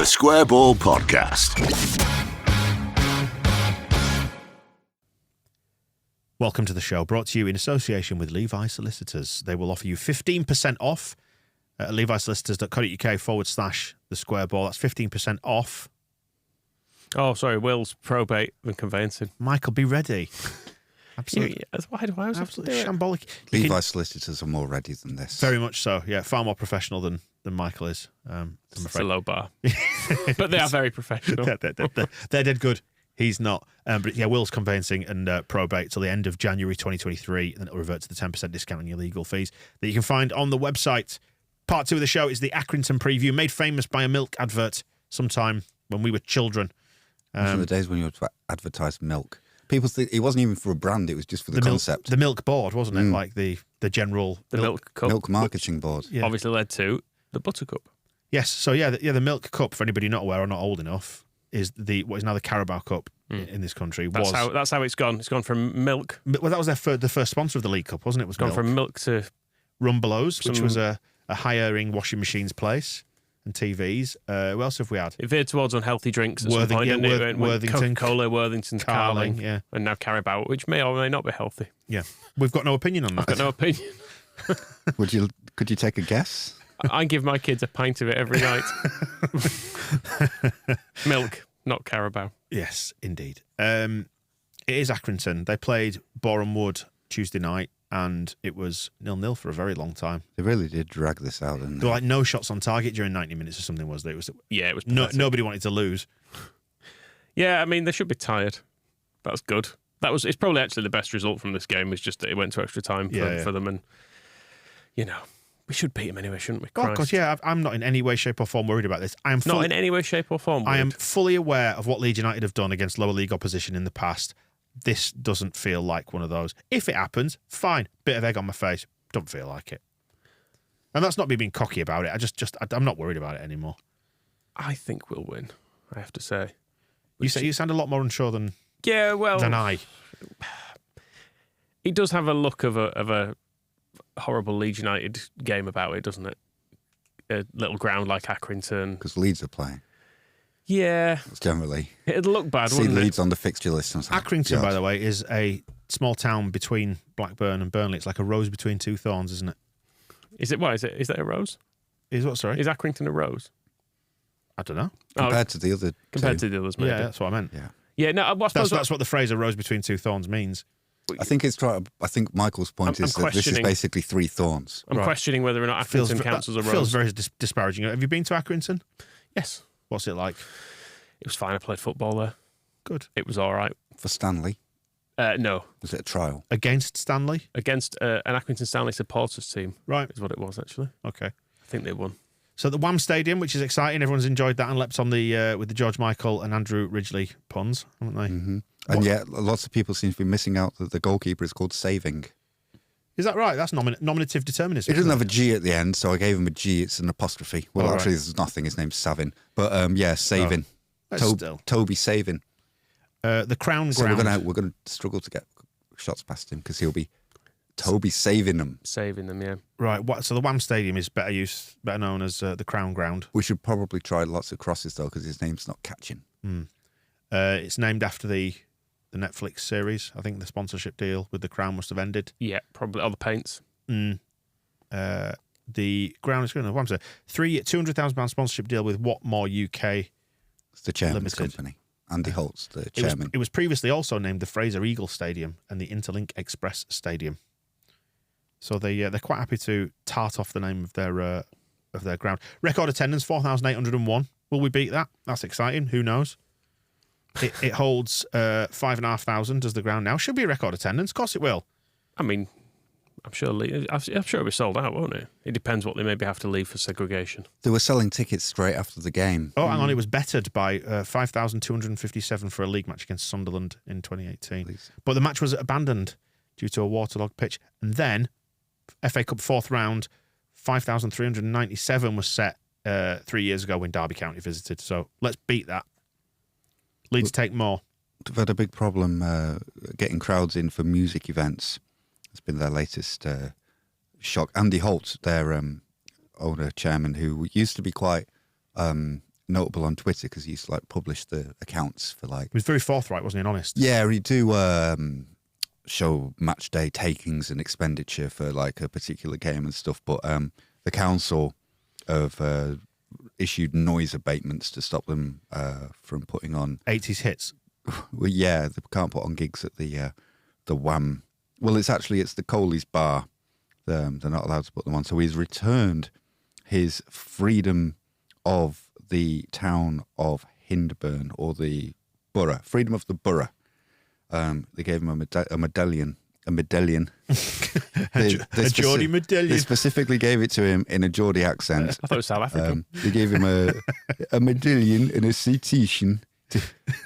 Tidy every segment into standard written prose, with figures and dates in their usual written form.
The Square Ball Podcast. Welcome to the show, brought to you in association with Levi Solicitors. They will offer you 15% off at levisolicitors.co.uk/the square ball. That's 15% off. Oh, sorry, Will's probate and conveyancing. Michael, be ready. Absolutely. Why do I always have to do it? Shambolic. Levi Solicitors are more ready than this. Very much so, yeah. Far more professional than Michael is. It's a low bar. But they are very professional. They're dead good. He's not. But yeah, Will's conveyancing and probate till the end of January 2023, and then it'll revert to the 10% discount on your legal fees that you can find on the website. Part 2 of the show is the Accrington preview, made famous by a milk advert sometime when we were children. Those are the days when you had to advertise milk. People think it wasn't even for a brand; it was just for the concept. The milk board, wasn't it? Like the general milk cup, milk marketing board. Yeah. Obviously led to the Buttercup. Yes. So the milk cup, for anybody not aware or not old enough, is what is now the Carabao Cup in this country. That's how it's gone. It's gone from milk. Well, that was the first sponsor of the League Cup, wasn't it? It was gone milk. from milk to Rumbelows, which was a hiring washing machines place and TVs. Who else have we had? It veered towards unhealthy drinks at some point, didn't it? Worthington, Coca-Cola, Worthington, Carling, yeah, and now Carabao, which may or may not be healthy. Yeah, we've got no opinion on that. I've got no opinion. Could you take a guess? I give my kids a pint of it every night. Milk, not Carabao. Yes, indeed. It is Accrington. They played Boreham Wood Tuesday night, and it was 0-0 for a very long time. They really did drag this out, didn't they? There were like no shots on target during 90 minutes or something, was there? It was nobody wanted to lose. Yeah, I mean, they should be tired. That's good. It's probably actually the best result from this game, is just that it went to extra time for them, and we should beat them anyway, shouldn't we? Oh, God, yeah, I'm not in any way, shape or form worried about this. Not in any way, shape or form worried. I am fully aware of what Leeds United have done against lower league opposition in the past. This doesn't feel like one of those. If it happens, fine. Bit of egg on my face. Don't feel like it. And that's not me being cocky about it. I'm not worried about it anymore. I think we'll win, I have to say. You sound a lot more unsure than I. It does have a look of a horrible Leeds United game about it, doesn't it? A little ground like Accrington. Because Leeds are playing. Yeah. Generally. It'd look bad, See wouldn't Leeds on the fixture list. Accrington, by the way, is a small town between Blackburn and Burnley. It's like a rose between two thorns, isn't it? Is it? What is it? Is that a rose? Is what, sorry? Is Accrington a rose? I don't know. Compared to the other Compared two. to the others, maybe. Yeah, that's what I meant. Yeah. Yeah, no, that's what the phrase "a rose between two thorns" means. I think Michael's point is that this is basically three thorns. I'm questioning whether or not Accrington counts as a rose. Feels very disparaging. Have you been to Accrington? Yes. What's it like? It was fine. I played football there. Good. It was all right. For Stanley? No. Was it a trial? Against Stanley? Against an Accrington Stanley supporters team. Right. Is what it was, actually. Okay. I think they won. So the Wham Stadium, which is exciting, everyone's enjoyed that and leapt on the with the George Michael and Andrew Ridgeley puns, haven't they? Mm-hmm. And yet, lots of people seem to be missing out that the goalkeeper is called Saving. Is that right? That's nominative determinism. It doesn't have a G at the end, so I gave him a G. It's an apostrophe. Well, actually, there's nothing. His name's Savin. But Savin. Toby Savin. The Crown so Ground. we're going to struggle to get shots past him because he'll be Toby saving them. Saving them, yeah. Right. So the Wham Stadium is better known as the Crown Ground. We should probably try lots of crosses though, because his name's not catching. It's named after the Netflix series. I think the sponsorship deal with the Crown must have ended. Yeah, probably. All the paints. The ground is going to £3 £200,000 sponsorship deal with Whatmore UK. It's the chairman's Limited. company. Andy Holtz, the chairman. It was previously also named the Fraser Eagle Stadium and the Interlink Express Stadium. So they're quite happy to tart off the name of their ground. Record attendance 4,801. Will we beat that? That's exciting. Who knows? It holds 5,500 as the ground now. Should be a record attendance. Of course it will. I mean, I'm sure it'll be sold out, won't it? It depends what they maybe have to leave for segregation. They were selling tickets straight after the game. Oh, hang on. It was bettered by 5,257 for a league match against Sunderland in 2018. Please. But the match was abandoned due to a waterlogged pitch. And then, FA Cup fourth round, 5,397 was set 3 years ago when Derby County visited. So let's beat that. Leeds take more. They've had a big problem getting crowds in for music events. It's been their latest shock. Andy Holt, their owner, chairman, who used to be quite notable on Twitter because he used to like publish the accounts for like. He was very forthright, wasn't he? And honest. Yeah, he'd do show match day takings and expenditure for like a particular game and stuff. But the council have issued noise abatements to stop them from putting on 80s hits. Well, yeah, they can't put on gigs at the Wham. Well, it's the Coley's bar. They're not allowed to put them on. So he's returned his freedom of the town of Hindburn, or the borough, freedom of the borough. They gave him a medallion. A Geordie medallion. They specifically gave it to him in a Geordie accent. I thought it was South African. They gave him a medallion and a citation.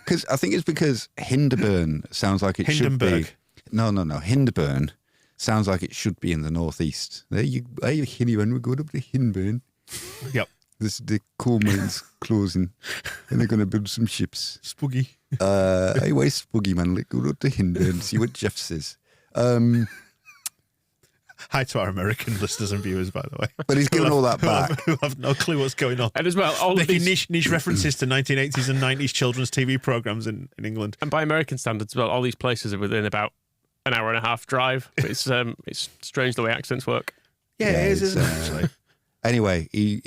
Because I think it's because Hindburn sounds like it should be. No. Hindburn sounds like it should be in the northeast. Anyone, we're going up to Hindburn. Yep. The coal mine's closing, and they're going to build some ships. Spuggy. Anyway, Spuggy, man, let's go up to Hindburn, see what Jeff says. Hi to our American listeners and viewers, by the way. But he's given all that back. Who have no clue what's going on. And as well, all making of these niche references to 1980s and 90s children's TV programmes in England. And by American standards, as well, all these places are within about an hour and a half drive. It's strange the way accents work. Yeah, it is, isn't it, actually? Anyway, he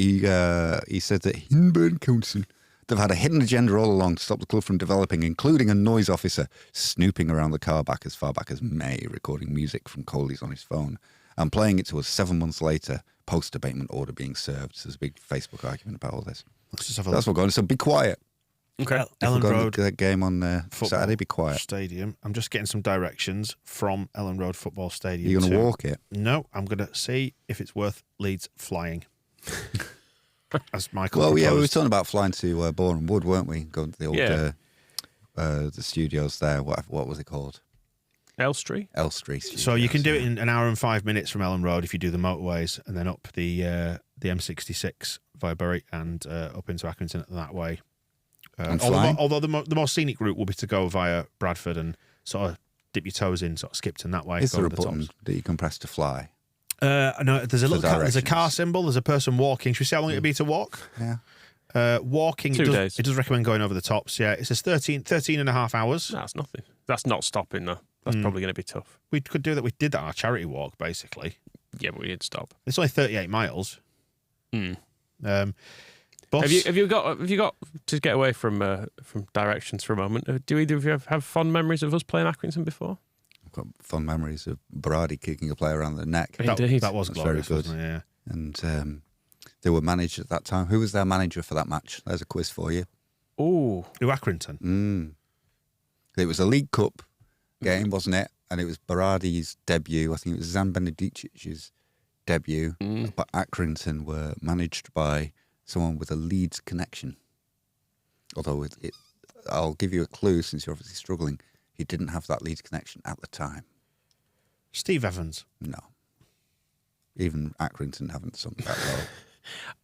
said that Hindburn Council, they've had a hidden agenda all along to stop the club from developing, including a noise officer snooping around the car back as far back as May, recording music from Coley's on his phone and playing it to us 7 months later, post-abatement order being served. So there's a big Facebook argument about all this. Let's just have a That's what we're going. So be quiet. Okay. Ellen Road game on Saturday, be quiet. Stadium. I'm just getting some directions from Ellen Road Football Stadium. You're going to walk it? No, I'm going to see if it's worth Leeds flying. As Michael Well, proposed. yeah, we were talking about flying to Boreham Wood, weren't we? Going to the old the studios there. What was it called? Elstree. So you can do it in an hour and 5 minutes from Ellen Road if you do the motorways, and then up the M66 via Bury and up into Accrington that way. Although the more scenic route will be to go via Bradford and sort of dip your toes in, sort of Skipton that way. Is there a button that you can press to fly? No, there's there's a car symbol. There's a person walking. Should we see how long it'd be to walk? Yeah. Walking. 2 days. It does recommend going over the tops. Yeah, it says 13 and a half hours. No, that's nothing. That's not stopping though. That's probably going to be tough. We could do that. We did that on our charity walk, basically. Yeah, but we did stop. It's only 38 miles. Have you got to get away from directions for a moment? Do either of you have fond memories of us playing Accrington before? I've got fond memories of Berardi kicking a player around the neck. Indeed. That was glorious, very good. wasn't it? Yeah. And they were managed at that time. Who was their manager for that match? There's a quiz for you. Ooh. Accrington. It was a League Cup game, wasn't it? And it was Berardi's debut. I think it was Zan Benedicic's debut. But Accrington were managed by someone with a Leeds connection. Although I'll give you a clue since you're obviously struggling. He didn't have that Leeds connection at the time. Steve Evans. No. Even Accrington haven't sung that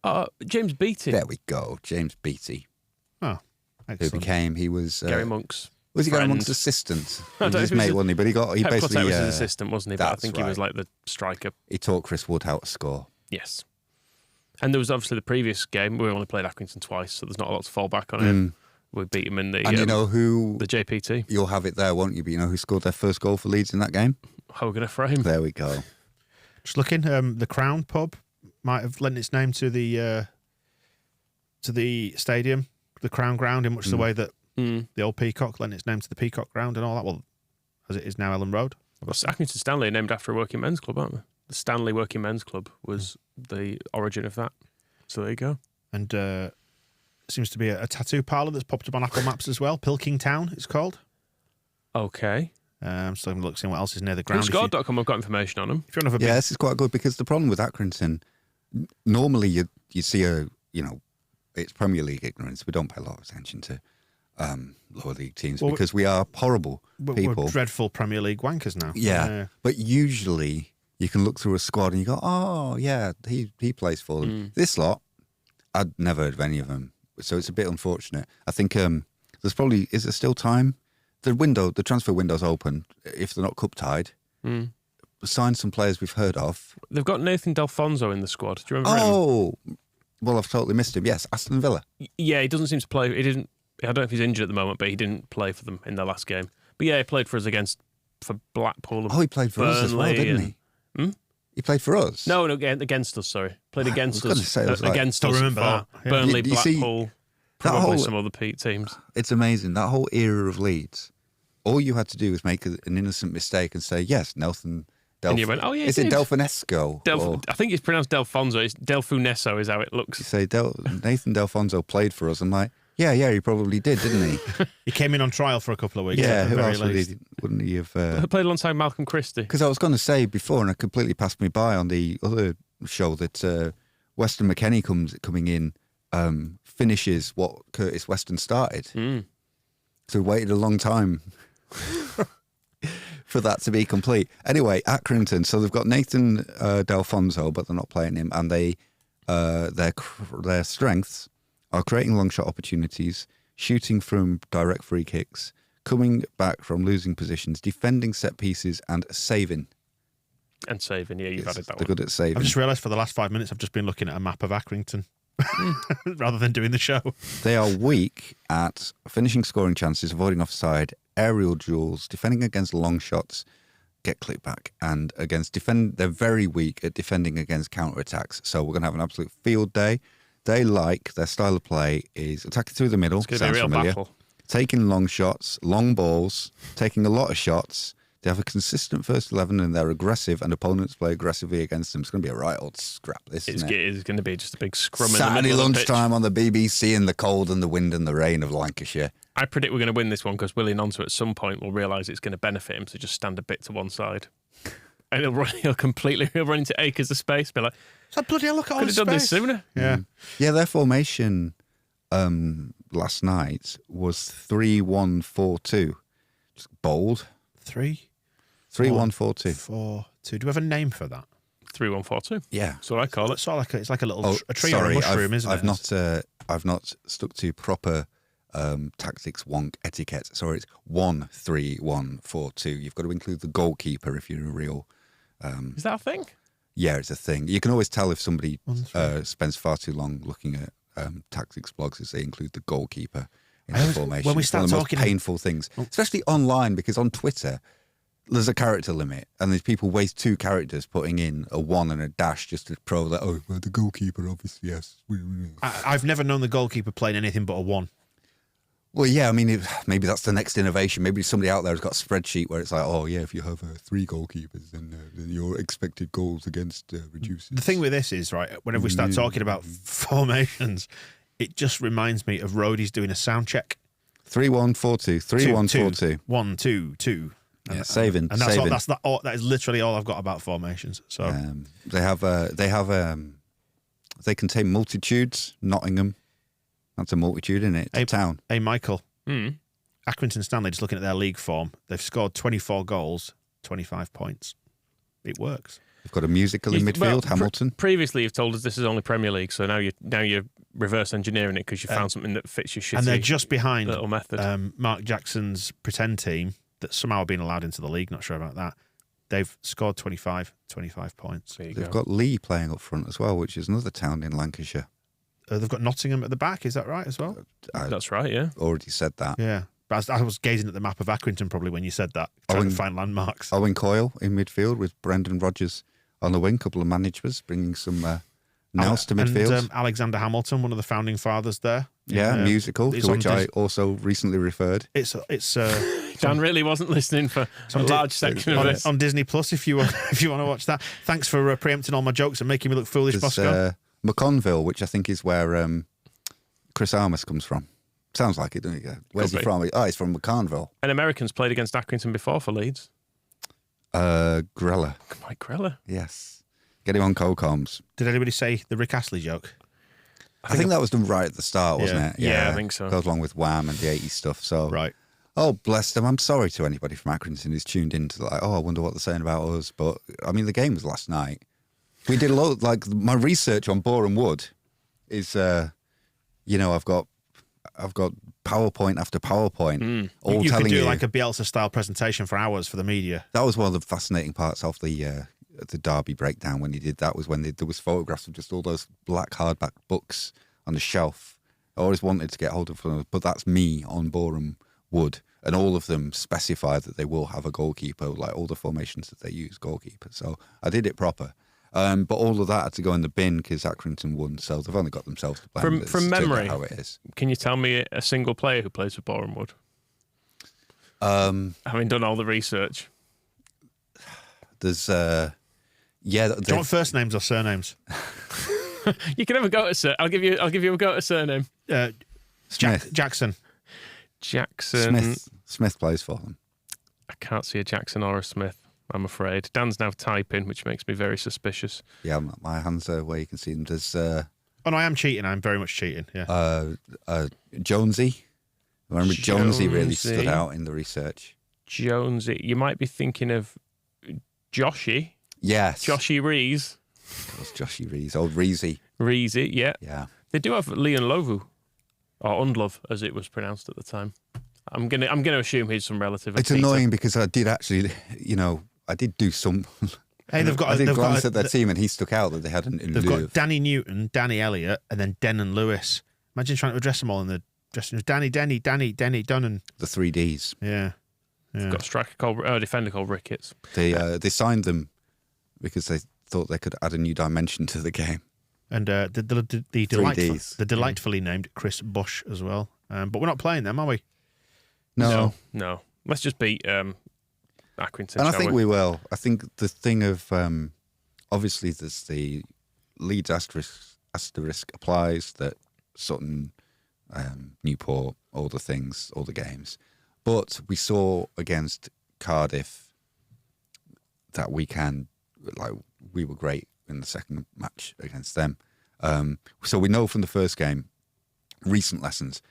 well. James Beattie. There we go. James Beattie. Oh, excellent. He was... Gary Monk's Was he friend. Gary Monk's assistant? He I was don't his know if mate, he was wasn't he? But he Pep basically... Clotet was his assistant, wasn't he? But I that's think he was right. like the striker. He taught Chris Wood how to score. Yes. And there was obviously the previous game. We only played Accrington twice, so there's not a lot to fall back on him. We beat him in the... And you know who... The JPT. You'll have it there, won't you? But you know who scored their first goal for Leeds in that game? Hogan Ephraim. There we go. Just looking, the Crown pub might have lent its name to the stadium, the Crown Ground, in much the way that the old Peacock lent its name to the Peacock Ground and all that. Well, as it is now Ellen Road. Well, Accrington Stanley are named after a working men's club, aren't they? The Stanley Working Men's Club was the origin of that. So there you go. And seems to be a tattoo parlour that's popped up on Apple Maps as well. Pilkingtown, it's called. Okay. So I'm going to look see what else is near the ground. Scored.com, I've got information on them. If you want to have a this is quite good because the problem with Accrington, normally you see it's Premier League ignorance. We don't pay a lot of attention to lower league teams because we are horrible people. We're dreadful Premier League wankers now. Yeah. But usually you can look through a squad and you go, oh, yeah, he plays for them. This lot, I'd never heard of any of them. So it's a bit unfortunate. I think is there still time? The transfer window's open. If they're not cup tied, sign some players we've heard of. They've got Nathan Delfonso in the squad. Do you remember him? Oh, Well, I've totally missed him. Yes, Aston Villa. Yeah, he doesn't seem to play. He didn't. I don't know if he's injured at the moment, but he didn't play for them in their last game. But yeah, he played for us for Blackpool. Oh, he played for us as well, didn't he? He played for us? No, against us, sorry. Played against us. Against I us. remember that. Yeah. Burnley, You see, Blackpool, probably some other teams. It's amazing. That whole era of Leeds, all you had to do was make an innocent mistake and say, yes, Nelson And you went, oh yeah, is it Delfinesco? I think it's pronounced Delfonso. It's Delfunesso is how it looks. You say Nathan Delfonso played for us. I'm like, yeah, he probably did, didn't he? He came in on trial for a couple of weeks. Yeah, who else wouldn't he have? He played alongside Malcolm Christie. Because I was going to say before, and it completely passed me by on the other show, that Weston McKennie coming in finishes what Curtis Weston started. So we waited a long time for that to be complete. Anyway, Accrington. So they've got Nathan Delfonso, but they're not playing him, and their strengths are creating long shot opportunities, shooting from direct free kicks, coming back from losing positions, defending set pieces, and saving. And saving, yeah, you've added that they're one. good at saving. I've just realised for the last 5 minutes I've just been looking at a map of Accrington rather than doing the show. They are weak at finishing scoring chances, avoiding offside, aerial duels, defending against long shots, get click back, and they're very weak at defending against counter-attacks. So we're going to have an absolute field day. Their style of play is attacking through the middle. It's going to be a real battle. Taking long shots, long balls, taking a lot of shots. They have a consistent first 11 and they're aggressive, and opponents play aggressively against them. It's going to be a right old scrap, this, isn't it? It's going to be just a big scrum Saturday in the middle lunchtime on the BBC in the cold and the wind and the rain of Lancashire. I predict we're going to win this one because Willie Nonto at some point will realise it's going to benefit him to just stand a bit to one side. And he'll run into acres of space, be like, so bloody hell, look at all could this have done space. this sooner. Yeah. Yeah, their formation last night was 3-1-4-2. Just bold. 3-1-4-2. 3-1-4-2. Do we have a name for that? 3-1-4-2. Yeah. That's what I call it. It's like a little a tree or a mushroom, isn't it? I've not stuck to proper tactics wonk etiquette. Sorry, it's 1-3-1-4-2. You've got to include the goalkeeper if you're a real. Is that a thing? Yeah, it's a thing. You can always tell if somebody spends far too long looking at tactics blogs as they include the goalkeeper in the formation. When we it's one start of the talking, most painful things, especially online, because on Twitter there's a character limit, and there's people waste 2 characters putting in a 1 and a dash just to prove that the goalkeeper obviously yes. I've never known the goalkeeper playing anything but a 1. Well, yeah, I mean, maybe that's the next innovation. Maybe somebody out there has got a spreadsheet where it's like, oh, yeah, if you have 3 goalkeepers, then your expected goals against reduces. The thing with this is, right, whenever we start talking about formations, it just reminds me of roadies doing a sound check. 3-1-4-2. 3-1-4-2. 1-2-2. Yeah, saving. And that's all, that is literally all I've got about formations. So they contain multitudes. Nottingham. That's a multitude, isn't it? It's a town. Hey, Michael. Accrington Stanley, just looking at their league form, they've scored 24 goals, 25 points. It works. They've got a musical in midfield, Hamilton. Previously, you've told us this is only Premier League, so now you're reverse engineering it because you found something that fits your shitty and they're just behind little method. Mark Jackson's pretend team that somehow have been allowed into the league. Not sure about that. They've scored 25 points. They've got Lee playing up front as well, which is another town in Lancashire. They've got Nottingham at the back. Is that right as well? That's right, yeah. Already said that. Yeah. But I was gazing at the map of Accrington probably when you said that, trying to find landmarks. Owen Coyle in midfield with Brendan Rodgers on the wing, couple of managers bringing some nous to midfield. And Alexander Hamilton, one of the founding fathers there. Yeah, musical, to which I also recently referred. It's Dan really wasn't listening for a large section of this. On Disney Plus, if you want to watch that. Thanks for preempting all my jokes and making me look foolish, Bosco. McConville, which I think is where Chris Armas comes from. Sounds like it, doesn't it? Where's he from? Oh, he's from McConville. And Americans played against Accrington before for Leeds. Grella. Mike Grella? Yes. Get him on co-coms. Did anybody say the Rick Astley joke? I think that was done right at the start, wasn't it? Yeah, I think so. Goes along with Wham and the 80s stuff. So, right. Oh, bless them. I'm sorry to anybody from Accrington who's tuned in to I wonder what they're saying about us. But, I mean, the game was last night. We did a lot, my research on Boreham Wood is, I've got PowerPoint after PowerPoint. You could do like a Bielsa-style presentation for hours for the media. That was one of the fascinating parts of the the Derby breakdown when he did that was when there was photographs of just all those black hardback books on the shelf. I always wanted to get hold of them, but that's me on Boreham Wood, and all of them specify that they will have a goalkeeper, like all the formations that they use, goalkeeper. So I did it proper. But all of that had to go in the bin because Accrington won, so they've only got themselves to blame. From memory, how it is. Can you tell me a single player who plays for Boreham Wood? Having done all the research. There's, yeah. Do you want first names or surnames? You can have a go at I'll give you a go at a surname. Smith. Jackson. Smith plays for them. I can't see a Jackson or a Smith, I'm afraid. Dan's now typing, which makes me very suspicious. Yeah, my hands are where you can see them. There's oh no, I am cheating. I'm very much cheating. Yeah. Jonesy. I remember Jonesy really stood out in the research. Jonesy. You might be thinking of Joshy. Yes. Joshy Rees. It was Joshy Rees. Old Reesy. Reesy, yeah. Yeah. They do have Leon Lovu, or Undlov, as it was pronounced at the time. I'm gonna assume he's some relative. It's annoying because I did actually, I did do some. Hey, they've got. I did glance at their team, and he stuck out that they had an. They've got Danny Newton, Danny Elliott, and then Denon Lewis. Imagine trying to address them all in the dressing room. Danny, Dunnan. The 3 Ds. Yeah. They've got a striker called defender called Ricketts. They signed them because they thought they could add a new dimension to the game. And the delightfully named Chris Bush as well. But we're not playing them, are we? No. Let's just beat Accrington. And I think we will. I think the thing of obviously there's the Leeds asterisk applies that Sutton, Newport, all the things, all the games. But we saw against Cardiff that we were great in the second match against them. So we know from the first game, recent lessons,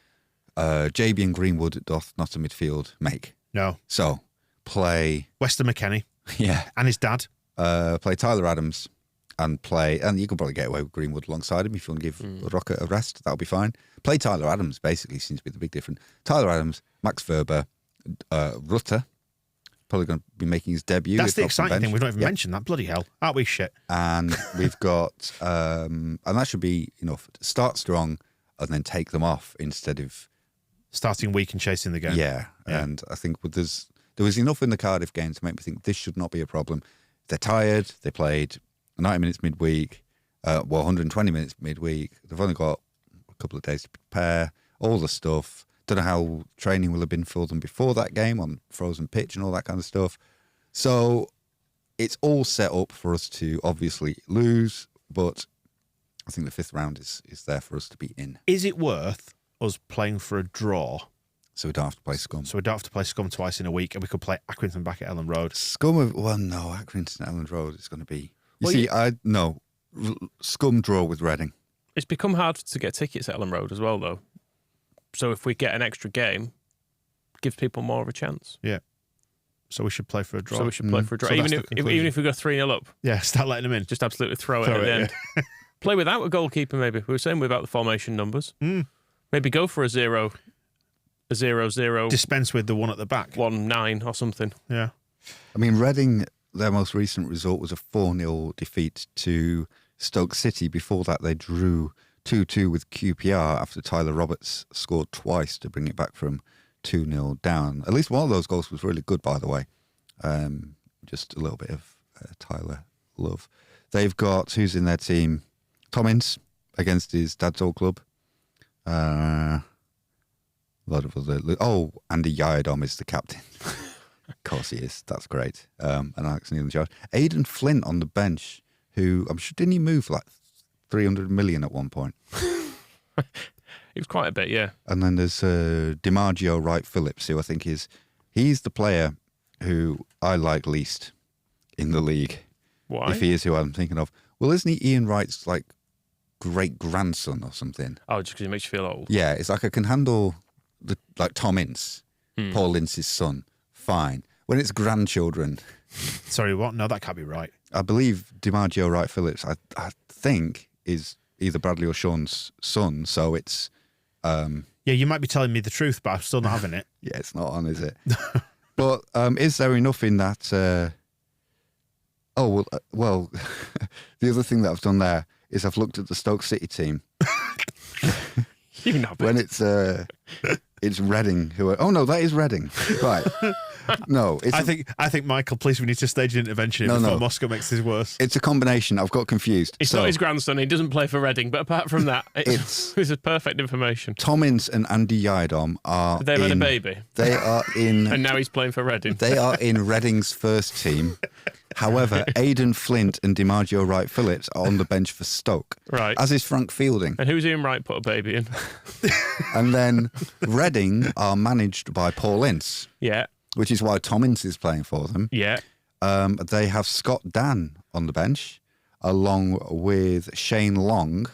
JB and Greenwood doth not a midfield make. No. So play Weston McKennie. Yeah. And his dad. Play Tyler Adams and you can probably get away with Greenwood alongside him if you want to give Rocket a rest. That'll be fine. Play Tyler Adams, basically, seems to be the big difference. Tyler Adams, Max Verber, Rutter, probably going to be making his debut. That's the exciting thing. We've not even mentioned that. Bloody hell. Aren't we shit? And we've got, and that should be enough. Start strong and then take them off instead of starting weak and chasing the game. Yeah. And I think there was enough in the Cardiff game to make me think this should not be a problem. They're tired. They played 90 minutes midweek, 120 minutes midweek. They've only got a couple of days to prepare, all the stuff. Don't know how training will have been for them before that game on frozen pitch and all that kind of stuff. So it's all set up for us to obviously lose, but I think the fifth round is there for us to be in. Is it worth us playing for a draw? So we don't have to play Scum. So we don't have to play Scum twice in a week, and we could play Accrington back at Ellen Road. Accrington at Ellen Road is going to be... Scum draw with Reading. It's become hard to get tickets at Ellen Road as well, though. So if we get an extra game, it gives people more of a chance. Yeah. So we should play for a draw. Even if we go 3-0 up. Yeah, start letting them in. Just absolutely throw it at the end. Yeah. Play without a goalkeeper, maybe. We were saying about the formation numbers. Maybe go for a 0-0. Dispense with the one at the back. 1-9 or something. Yeah. I mean, Reading, their most recent result was a 4-0 defeat to Stoke City. Before that, they drew 2-2 with QPR after Tyler Roberts scored twice to bring it back from 2-0 down. At least one of those goals was really good, by the way. Just a little bit of Tyler love. They've got, who's in their team? Tom Ince against his dad's old club. A lot of other... Andy Yadom is the captain. Of course he is. That's great. And Alex Neil in charge. Aidan Flint on the bench, who I'm sure didn't he move like 300 million at one point? It was quite a bit, yeah. And then there's DiMaggio Wright Phillips, who I think he's the player who I like least in the league. Why? If he is who I'm thinking of. Well, isn't he Ian Wright's like great grandson or something? Oh, just because he makes you feel old. Yeah, it's like I can handle like Tom Ince, Paul Ince's son. Fine. When it's grandchildren. Sorry, what? No, that can't be right. I believe DiMaggio Wright Phillips, I think, is either Bradley or Sean's son. So it's... yeah, you might be telling me the truth, but I'm still not having it. Yeah, it's not on, is it? But is there enough in that Oh, well, the other thing that I've done there is I've looked at the Stoke City team. You know, when it's Reading who are... Oh, no, that is Reading. Right. No, it's... I think, Michael, please, we need to stage an intervention before Moscow makes this worse. It's a combination. I've got confused. It's not his grandson. He doesn't play for Reading. But apart from that, it's perfect information. Tom Ince and Andy Yidom are They've had a baby. They are in... And now he's playing for Reading. They are in Reading's first team. However, Aidan Flint and DiMaggio Wright-Phillips are on the bench for Stoke. Right. As is Frank Fielding. And who's Ian Wright put a baby in? And then Reading are managed by Paul Ince. Yeah. Which is why Tom Ince is playing for them. Yeah. They have Scott Dan on the bench, along with Shane Long.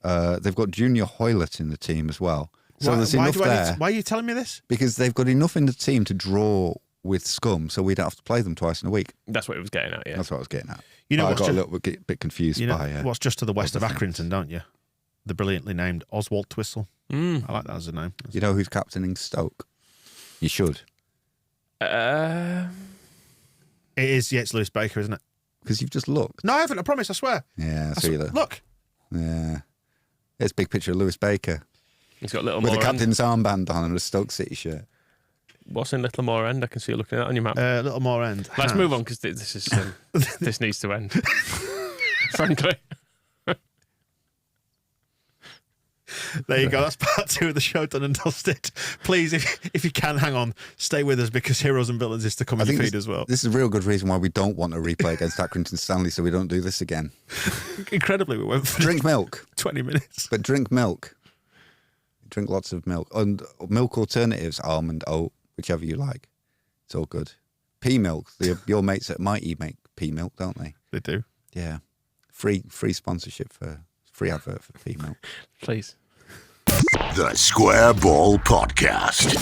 They've got Junior Hoylett in the team as well. So there's enough there. Why are you telling me this? Because they've got enough in the team to draw with Scum, so we don't have to play them twice in a week. That's what it was getting at, yeah. That's what I was getting at. You know, I got a little bit confused by... what's just to the west of Accrington, don't you? The brilliantly named Oswald Twistle. I like that as a name. You know who's captaining Stoke? You should. It is, it's Lewis Baker, isn't it? Because you've just looked. No, I haven't, I promise, I swear. Yeah, I see that. Look. Yeah. There's a big picture of Lewis Baker. He's got a little with more a captain's armband on and a Stoke City shirt. What's in Little More End? I can see you looking at it on your map. Little More End. Let's move on because this is this needs to end. Frankly. There you go. That's part 2 of the show done and dusted. Please, if you can, hang on. Stay with us because Heroes and Villains is to come in your feed as well. This is a real good reason why we don't want to replay against Accrington Stanley so we don't do this again. Incredibly, we went for drink milk. 20 minutes. But drink milk. Drink lots of milk. And milk alternatives, almond, oat, whichever you like. It's all good. Pea milk. Your mates at Mighty make pea milk, don't they? They do. Yeah. Free sponsorship free advert for pea milk. Please. The Square Ball Podcast.